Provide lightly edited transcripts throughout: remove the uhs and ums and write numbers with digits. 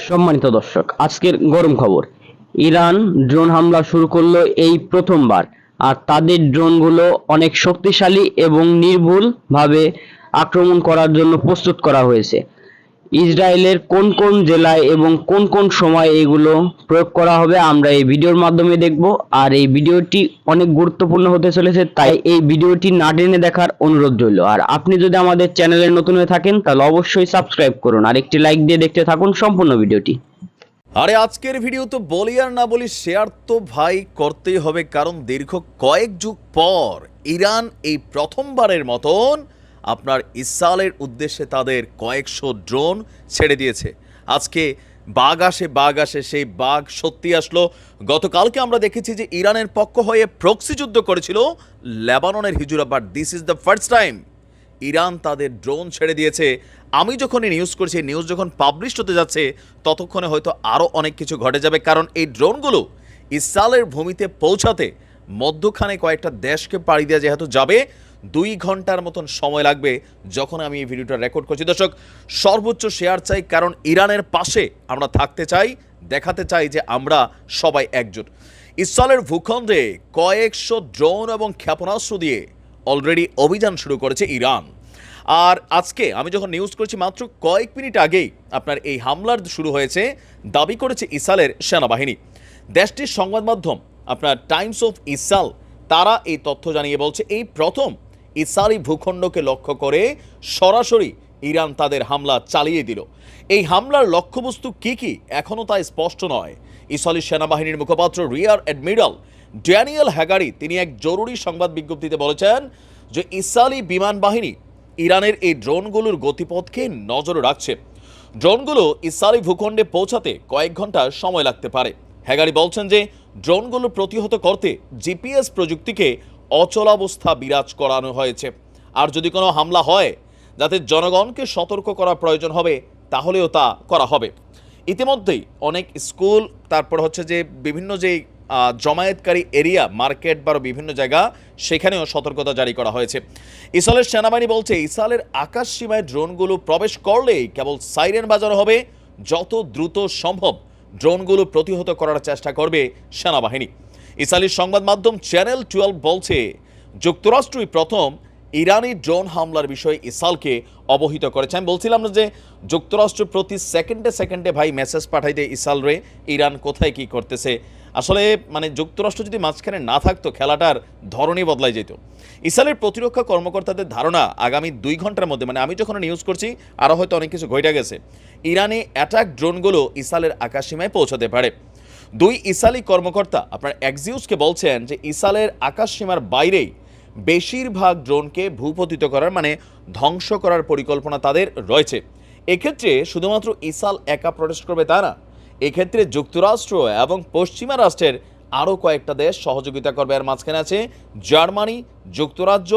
সম্মানিত দর্শক, আজকের গরম খবর। ইরান ড্রোন হামলা শুরু করলো এই প্রথমবার, আর তাদের ড্রোনগুলো অনেক শক্তিশালী এবং নির্ভুলভাবে আক্রমণ করার জন্য প্রস্তুত করা হয়েছে। ইসরায়েলের কোন কোন জেলায় এবং কোন কোন সময় এগুলো প্রয়োগ করা হবে আমরা এই ভিডিওর মাধ্যমে দেখব। আর এই ভিডিওটি অনেক গুরুত্বপূর্ণ হতে চলেছে, তাই এই ভিডিওটি না টেনে দেখার অনুরোধ রইল। আর আপনি যদি আমাদের চ্যানেলে নতুন হয়ে থাকেন তাহলে অবশ্যই সাবস্ক্রাইব করুন আর একটি লাইক দিয়ে দেখতে থাকুন সম্পূর্ণ ভিডিওটি। আরে আজকের ভিডিও তো বলি আর না বলি, শেয়ার তো ভাই করতেই হবে, কারণ দীর্ঘ কয়েক যুগ পর ইরান এই প্রথমবারের মতন আপনার ইসরায়েলের উদ্দেশ্যে তাদের কয়েকশো ড্রোন ছেড়ে দিয়েছে। আজকে বাঘ আসে সেই বাঘ সত্যি আসলো। গতকালকে আমরা দেখেছি যে ইরানের পক্ষ হয়ে প্রক্সি যুদ্ধ করেছিল লেবাননের হিজুরা, but this is the first time Iran তাদের ড্রোন ছেড়ে দিয়েছে। আমি যখন এই নিউজ করছি, নিউজ যখন পাবলিশ হতে যাচ্ছে ততক্ষণে হয়তো আরও অনেক কিছু ঘটে যাবে, কারণ এই ড্রোনগুলো ইসরায়েলের ভূমিতে পৌঁছাতে মধ্যখানে কয়েকটা দেশকে পাড়ি দেওয়া যেহেতু যাবে, 2 ঘন্টার মতন সময় লাগবে যখন আমি এই ভিডিওটা রেকর্ড করছি। দর্শক, সর্বোচ্চ শেয়ার চাই, কারণ ইরানের পাশে আমরা থাকতে চাই, দেখাতে চাই যে আমরা সবাই একজোট। ইসরায়েলের ভূখণ্ডে কয়েকশো ড্রোন এবং ক্ষেপণাস্ত্র দিয়ে অলরেডি অভিযান শুরু করেছে ইরান। আর আজকে আমি যখন নিউজ করছি মাত্র কয়েক মিনিট আগেই আপনার এই হামলার শুরু হয়েছে দাবি করেছে ইসরায়েলের সেনাবাহিনী। দেশটির সংবাদ মাধ্যম আপনার টাইমস অফ ইসরায়েল তারা এই তথ্য জানিয়ে বলছে এই প্রথম ইসরায়েলি ভূখণ্ডকে লক্ষ্য করে সরাসরি ইরান তাদের হামলা চালিয়ে দিল। এই হামলার লক্ষ্যবস্তু কি কি এখনও তা স্পষ্ট নয়। ইসরায়েলি সেনাবাহিনীর মুখপাত্র রিয়ার অ্যাডমিরাল ড্যানিয়েল হ্যাগারি তিনি এক জরুরি সংবাদ বিজ্ঞপ্তিতে বলেছেন যে ইসরায়েলি বিমান বাহিনী ইরানের এই ড্রোনগুলোর গতিপথকে নজরে রাখছে। ড্রোনগুলো ইসরায়েলি ভূখণ্ডে পৌঁছাতে কয়েক ঘন্টা সময় লাগতে পারে। হ্যাগারি বলছেন যে ড্রোনগুলো প্রতিহত করতে জিপিএস প্রযুক্তিকে অচলাবস্থা বিরাজ করানো হয়েছে। আর যদি কোনো হামলা হয় যাতে জনগণকে সতর্ক করা প্রয়োজন হবে তাহলেও তা করা হবে। ইতিমধ্যেই অনেক স্কুল, তারপর হচ্ছে যে বিভিন্ন যে জমায়েতকারী এরিয়া, মার্কেট বা বিভিন্ন জায়গা, সেখানেও সতর্কতা জারি করা হয়েছে। ইসরায়েলের সেনাবাহিনী বলছে ইসরায়েলের আকাশ সীমায় ড্রোনগুলো প্রবেশ করলেই কেবল সাইরেন বাজানো হবে। যত দ্রুত সম্ভব ড্রোনগুলো প্রতিহত করার চেষ্টা করবে সেনাবাহিনী। ইসরায়েলি সংবাদ মাধ্যম চ্যানেল 12 বলছে যুক্তরাষ্ট্রই প্রথম ইরানি ড্রোন হামলার বিষয়ে ইসরায়েলকে অবহিত করেছে। আমি বলছিলাম না যে যুক্তরাষ্ট্র প্রতি সেকেন্ডে ভাই মেসেজ পাঠাইতে ইসরায়েলরে ইরান কোথায় কি করতেছে। আসলে মানে যুক্তরাষ্ট্র যদি মাঝখানে না থাকতো খেলাটার ধরনই বদলাই যেত। ইসরায়েলের প্রতিরক্ষা কর্মকর্তাদের ধারণা আগামী 2 ঘন্টার মধ্যে, মানে আমি যখন নিউজ করছি আরও হয়তো অনেক কিছু ঘটে গেছে, ইরানি অ্যাটাক ড্রোনগুলো ইসরায়েলের আকাশসীমায় পৌঁছাতে পারে। 2 ইসরায়েলি কর্মকর্তা আপনার এক্সিউজকে বলছেন যে ইসরায়েলের আকাশসীমার বাইরেই বেশিরভাগ ড্রোনকে ভূপতিত করার মানে ধ্বংস করার পরিকল্পনা তাদের রয়েছে। এক্ষেত্রে শুধুমাত্র ইসরায়েল একা প্রটেস্ট করবে তা না, এক্ষেত্রে যুক্তরাষ্ট্র এবং পশ্চিমা রাষ্ট্রের আরও কয়েকটা দেশ সহযোগিতা করবে। আর মাঝখানে আছে জার্মানি, যুক্তরাজ্য,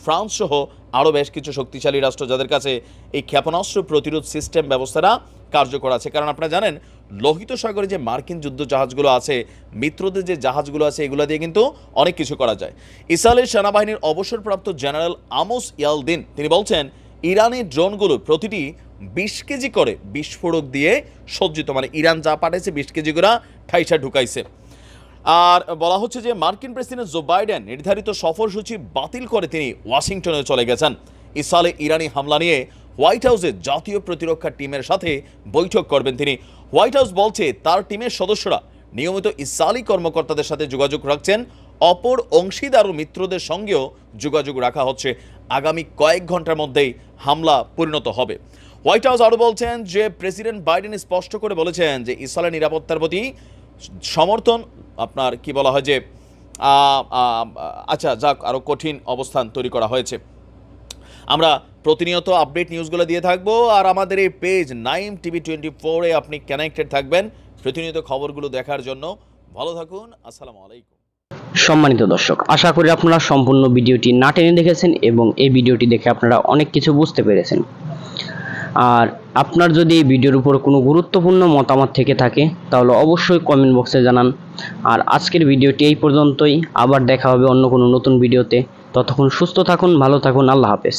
ফ্রান্স সহ আরও বেশ কিছু শক্তিশালী রাষ্ট্র যাদের কাছে এই ক্ষেপণাস্ত্র প্রতিরোধ সিস্টেম ব্যবস্থাটা কার্যকর আছে। কারণ আপনারা জানেন লোহিত সাগরে যে মার্কিন যুদ্ধ জাহাজগুলো আছে, মিত্রদের যে জাহাজগুলো আছে, এগুলো দিয়ে কিন্তু অনেক কিছু করা যায়। ইসরায়েলের সেনাবাহিনীর অবসরপ্রাপ্ত জেনারেল আমোস ইয়ালদিন তিনি বলছেন ইরানের ড্রোনগুলো প্রতিটি 20 কেজি করে বিস্ফোরক দিয়ে সজ্জিত, মানে ইরান যা পাঠাইছে 20 কেজি করে ঠাইসা ঢুকাইছে। আর বলা হচ্ছে যে মার্কিন প্রেসিডেন্ট জো বাইডেন নির্ধারিত সফরসূচি বাতিল করে তিনি ওয়াশিংটনে চলে গেছেন। ইসরায়েলে ইরানি হামলা নিয়ে হোয়াইট হাউসে জাতীয় প্রতিরক্ষা টিমের সাথে বৈঠক করবেন তিনি। হোয়াইট হাউস বলছে তার টিমের সদস্যরা নিয়মিত ইসরায়েলি কর্মকর্তাদের সাথে যোগাযোগ রাখছেন, অপর অংশীদার ও মিত্রদের সঙ্গেও যোগাযোগ রাখা হচ্ছে। আগামী কয়েক ঘন্টার মধ্যেই হামলা পরিণত হবে। হোয়াইট হাউস আরও বলছেন যে প্রেসিডেন্ট বাইডেন স্পষ্ট করে বলেছেন যে ইসরায়েলের নিরাপত্তার প্রতি সমর্থন আপনার কি বলা হয় যে আচ্ছা যাক আরও কঠিন অবস্থান তৈরি করা হয়েছে। আমরা প্রতিনিয়ত আপডেট নিউজগুলো দিয়ে থাকবো, আর আমাদের এই পেজ নাইম টিভি 24-এ আপনি কানেক্টেড থাকবেন প্রতিনিয়ত খবরগুলো দেখার জন্য। ভালো থাকুন, আসসালামু আলাইকুম। সম্মানিত দর্শক, আশা করি আপনারা সম্পূর্ণ ভিডিওটি না টেনে দেখেছেন এবং এই ভিডিওটি দেখে আপনারা অনেক কিছু বুঝতে পেরেছেন। আর আপনার যদি এই ভিডিওর উপর কোনো গুরুত্বপূর্ণ মতামত থেকে থাকে তাহলে অবশ্যই কমেন্ট বক্সে জানান। আর আজকের ভিডিওটি এই পর্যন্তই, আবার দেখা হবে অন্য কোনো নতুন ভিডিওতে। ততক্ষণ সুস্থ থাকুন, ভালো থাকুন, আল্লাহ হাফেজ।